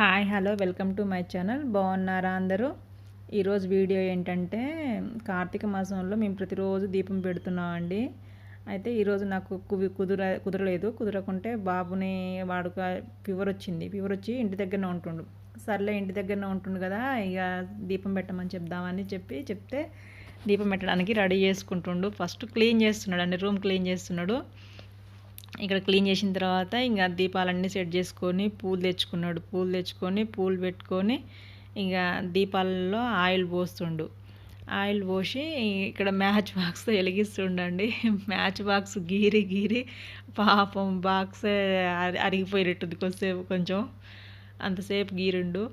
Hi hello welcome to my channel. బాగున్నారా అందరూ? ఈరోజు వీడియో ఏంటంటే కార్తీక మాసంలో మేము ప్రతిరోజు దీపం పెడుతున్నామండి. అయితే ఈరోజు నాకు కుదరకుంటే బాబుని వాడుక ఫీవర్ వచ్చి ఇంటి దగ్గరనే ఉంటుండు. సర్లే ఇంటి దగ్గరనే ఉంటుండు కదా, ఇక దీపం పెట్టమని చెప్దామని చెప్తే దీపం పెట్టడానికి రెడీ చేసుకుంటుండు. ఫస్ట్ క్లీన్ చేస్తున్నాడు అండి, రూమ్ క్లీన్ చేస్తున్నాడు. ఇక్కడ క్లీన్ చేసిన తర్వాత ఇంకా దీపాలన్నీ సెట్ చేసుకొని పూలు తెచ్చుకొని పూలు పెట్టుకొని ఇంకా దీపాలలో ఆయిల్ పోస్తుండు. ఆయిల్ పోసి ఇక్కడ మ్యాచ్ బాక్స్ వెలిగిస్తుండండి. మ్యాచ్ బాక్స్ గీరి పాపం బాక్స్ అరిగిపోయినట్టుంది కొంచెం అంతసేపు గీరిండు.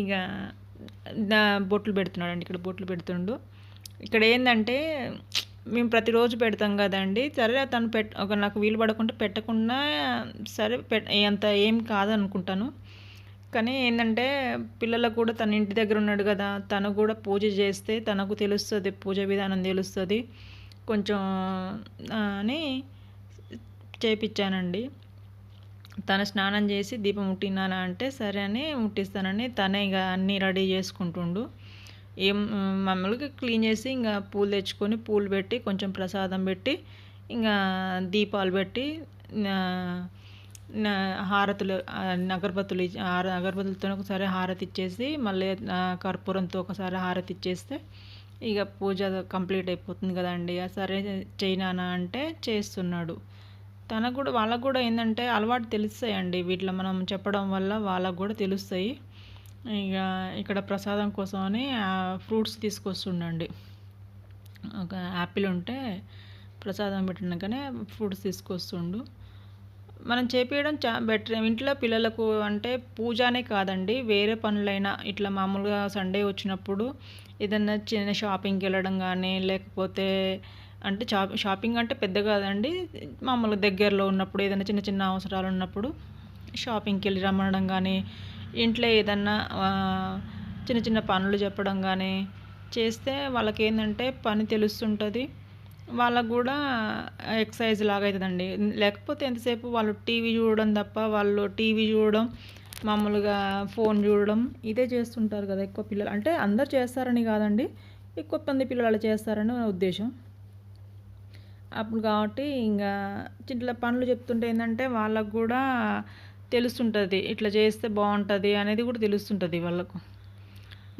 ఇక బొట్లు పెడుతున్నాడు అండి, ఇక్కడ బొట్లు పెడుతుండు. ఇక్కడ ఏంటంటే మేము ప్రతిరోజు పెడతాం కదండి, సరే తను నాకు వీలు పడకుండా పెట్టకుండా సరే అంత ఏం కాదనుకుంటాను. కానీ ఏంటంటే పిల్లలకు కూడా తన ఇంటి దగ్గర ఉన్నాడు కదా, తను కూడా పూజ చేస్తే తనకు తెలుస్తుంది, పూజ విధానం తెలుస్తుంది కొంచెం అని చేపించానండి. తను స్నానం చేసి దీపం ముట్టినానా అంటే సరే అని ముట్టిస్తానని తనే ఇక అన్నీ రెడీ చేసుకుంటుండు. మామూలుగా క్లీన్ చేసి ఇంకా పూలు తెచ్చుకొని పూలు పెట్టి కొంచెం ప్రసాదం పెట్టి ఇంకా దీపాలు పెట్టి హారతులు అగరబత్తులతో ఒకసారి హారతి ఇచ్చేసి మళ్ళీ కర్పూరంతో ఒకసారి హారతి ఇచ్చేస్తే ఇక పూజ కంప్లీట్ అయిపోతుంది కదండి. సరే చేయనా అంటే చేస్తున్నాడు. తనకు కూడా వాళ్ళకు కూడా ఏంటంటే అలవాటు తెలుస్తాయండి, వీటిలో మనం చెప్పడం వల్ల వాళ్ళకు కూడా తెలుస్తాయి. ఇక ఇక్కడ ప్రసాదం కోసం అని ఫ్రూట్స్ తీసుకొస్తుండండి. ఒక యాపిల్ ఉంటే ప్రసాదం పెట్టినాకనే ఫ్రూట్స్ తీసుకొస్తుండు. మనం చేపించడం బెటర్. ఇంట్లో పిల్లలకు అంటే పూజనే కాదండి, వేరే పనులైనా ఇట్లా మామూలుగా సండే వచ్చినప్పుడు ఏదన్నా చిన్న షాపింగ్కి వెళ్ళడం కానీ, లేకపోతే అంటే షాపింగ్ అంటే పెద్ద కాదండి, మామూలుగా దగ్గరలో ఉన్నప్పుడు ఏదైనా చిన్న చిన్న అవసరాలు ఉన్నప్పుడు షాపింగ్కి వెళ్ళి రమ్మనడం కానీ, ఇంట్లో ఏదన్నా చిన్న చిన్న పనులు చెప్పడం కానీ చేస్తే వాళ్ళకి ఏంటంటే పని తెలుస్తుంటుంది, వాళ్ళకు కూడా ఎక్సర్సైజ్ లాగా అవుతుందండి. లేకపోతే ఎంతసేపు వాళ్ళు టీవీ చూడడం తప్ప, వాళ్ళు టీవీ చూడడం మామూలుగా ఫోన్ చూడడం ఇదే చేస్తుంటారు కదా ఎక్కువ పిల్లలు. అంటే అందరు చేస్తారని కాదండి, ఎక్కువ మంది పిల్లలు అలా చేస్తారని నా ఉద్దేశం. అప్పుడు కాబట్టి ఇంకా చిన్న పనులు చెప్తుంటే ఏంటంటే వాళ్ళకు కూడా తెలుస్తుంటుంది, ఇట్లా చేస్తే బాగుంటుంది అనేది కూడా తెలుస్తుంటుంది వాళ్ళకు.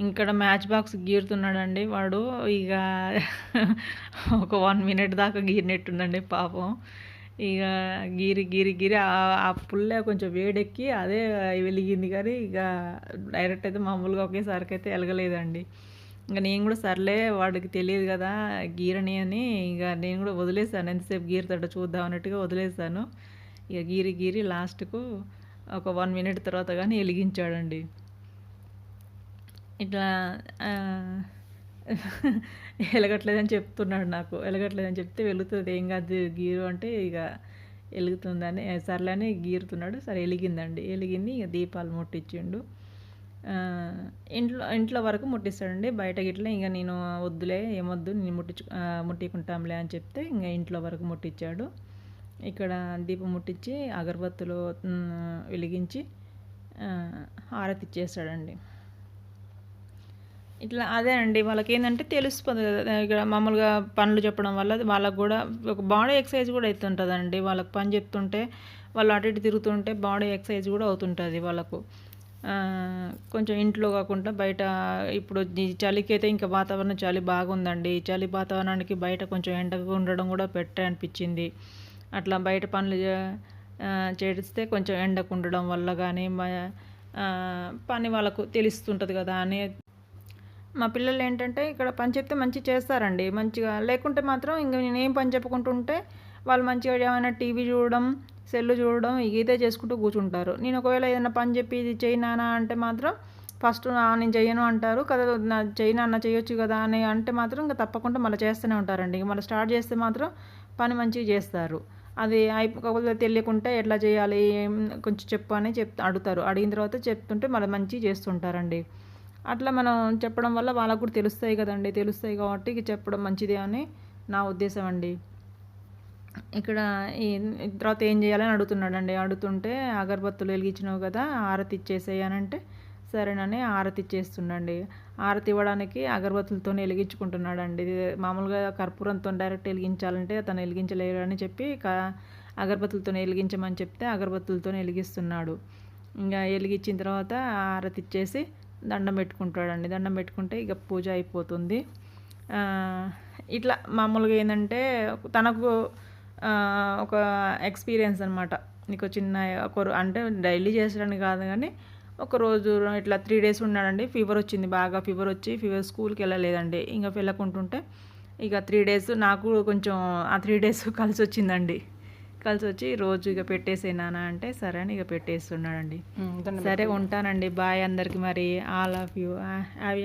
ఇక్కడ మ్యాచ్ బాక్స్ గీరుతున్నాడండి వాడు. ఇక ఒక 1 మినిట్ దాకా గీరినట్టుందండి పాపం. ఇక గీరి ఆ పుల్ల కొంచెం వేడెక్కి అదే వెలిగింది, కానీ ఇక డైరెక్ట్ అయితే మామూలుగా ఒకేసారికి అయితే వెలగలేదండి. ఇంకా నేను కూడా సర్లే వాడికి తెలియదు కదా గీరని అని ఇక నేను కూడా వదిలేసాను, ఎంతసేపు గీరుతాడో చూద్దాం అన్నట్టుగా వదిలేసాను. ఇక గీరి లాస్ట్కు ఒక 1 మినిట్ తర్వాత కానీ వెలిగించాడండి. ఇట్లా వెలగట్లేదని చెప్తున్నాడు నాకు. వెలగట్లేదని చెప్తే వెలుగుతుంది, ఏం కాదు గీరు అంటే ఇక వెలుగుతుందని సర్లేని గీరుతున్నాడు. సరే వెలిగిందండి, వెలిగింది. ఇక దీపాలు ముట్టించిండు. ఇంట్లో వరకు ముట్టిస్తాడండి, బయట గిట్ల ఇంకా నేను వద్దులే ఏమొద్దు నేను ముట్టికుంటాంలే అని చెప్తే ఇంకా ఇంట్లో వరకు ముట్టించాడు. ఇక్కడ దీపం ముట్టించి అగరబత్తులు వెలిగించి హారతి ఇచ్చేస్తాడండి. ఇట్లా అదే అండి, వాళ్ళకి ఏంటంటే తెలుస్తుంది ఇక్కడ మామూలుగా పనులు చెప్పడం వల్ల వాళ్ళకు కూడా ఒక బాడీ ఎక్సర్సైజ్ కూడా అవుతుంటుందండి. వాళ్ళకి పని చెప్తుంటే వాళ్ళు అటు ఇటు తిరుగుతుంటే బాడీ ఎక్సర్సైజ్ కూడా అవుతుంటుంది వాళ్ళకు. కొంచెం ఇంట్లో కాకుండా బయట ఇప్పుడు ఈ చలికి అయితే ఇంకా వాతావరణం చలి బాగుందండి. చలి వాతావరణానికి బయట కొంచెం ఎండగా ఉండడం కూడా బెటర్ అనిపించింది. అట్లా బయట పనులు చేస్తే కొంచెం ఎండకు ఉండడం వల్ల కానీ పని వాళ్ళకు తెలుస్తుంటుంది కదా అని. మా పిల్లలు ఏంటంటే ఇక్కడ పని చెప్తే మంచిగా చేస్తారండి, మంచిగా. లేకుంటే మాత్రం ఇంక నేనేం పని చెప్పుకుంటుంటే వాళ్ళు మంచిగా ఏమైనా టీవీ చూడడం, సెల్లు చూడడం ఇదే చేసుకుంటూ కూర్చుంటారు. నేను ఒకవేళ ఏదైనా పని చెప్పి ఇది చేయనానా అంటే మాత్రం ఫస్ట్ నేను చెయ్యను అంటారు కదా, చేయనన్నా చేయొచ్చు కదా అని అంటే మాత్రం ఇంకా తప్పకుండా మళ్ళీ చేస్తూనే ఉంటారండి. ఇంక మళ్ళీ స్టార్ట్ చేస్తే మాత్రం పని మంచిగా చేస్తారు. అది అయిపోకపోతే తెలియకుంటే ఎట్లా చేయాలి కొంచెం చెప్పు అని అడుగుతారు. అడిగిన తర్వాత చెప్తుంటే మళ్ళీ మంచిగా చేస్తుంటారండి. అట్లా మనం చెప్పడం వల్ల వాళ్ళకు కూడా తెలుస్తాయి కదండి, తెలుస్తాయి కాబట్టి చెప్పడం మంచిదే అని నా ఉద్దేశం అండి. ఇక్కడ ఈ తర్వాత ఏం చేయాలని అడుగుతున్నాడండి. అడుగుతుంటే అగరబత్తులు వెలిగించినావు కదా, హారతి ఇచ్చేసేయి అని అంటే సరేనని హారతి ఇచ్చేస్తుండండి. హారతి ఇవ్వడానికి అగరబత్తులతోనే వెలిగించుకుంటున్నాడండి. ఇది మామూలుగా కర్పూరంతో డైరెక్ట్ వెలిగించాలంటే తను వెలిగించలేరు అని చెప్పి అగరబత్తులతోనే వెలిగించమని చెప్తే అగరబత్తులతోనే వెలిగిస్తున్నాడు. ఇంకా వెలిగించిన తర్వాత హారతి ఇచ్చేసి దండం పెట్టుకుంటాడండి. దండం పెట్టుకుంటే ఇక పూజ అయిపోతుంది. ఇట్లా మామూలుగా ఏంటంటే తనకు ఒక ఎక్స్పీరియన్స్ అనమాట. నీకు చిన్న అంటే డైలీ చేసడానికి కాదు కానీ ఒకరోజు ఇట్లా 3 డేస్ ఉన్నాడండి. ఫీవర్ వచ్చింది, బాగా ఫీవర్ వచ్చి స్కూల్కి వెళ్ళలేదండి. ఇంకా వెళ్ళకుంటుంటే ఇక 3 డేస్ నాకు కొంచెం ఆ 3 డేస్ కలిసి వచ్చిందండి. కలిసి వచ్చి రోజు ఇక పెట్టేసేనానా అంటే సరే అని ఇక పెట్టేస్తున్నాడండి. సరే ఉంటానండి. బాయ్ అందరికి. మరి ఆల్ ఆఫ్ యూ హ్యావ్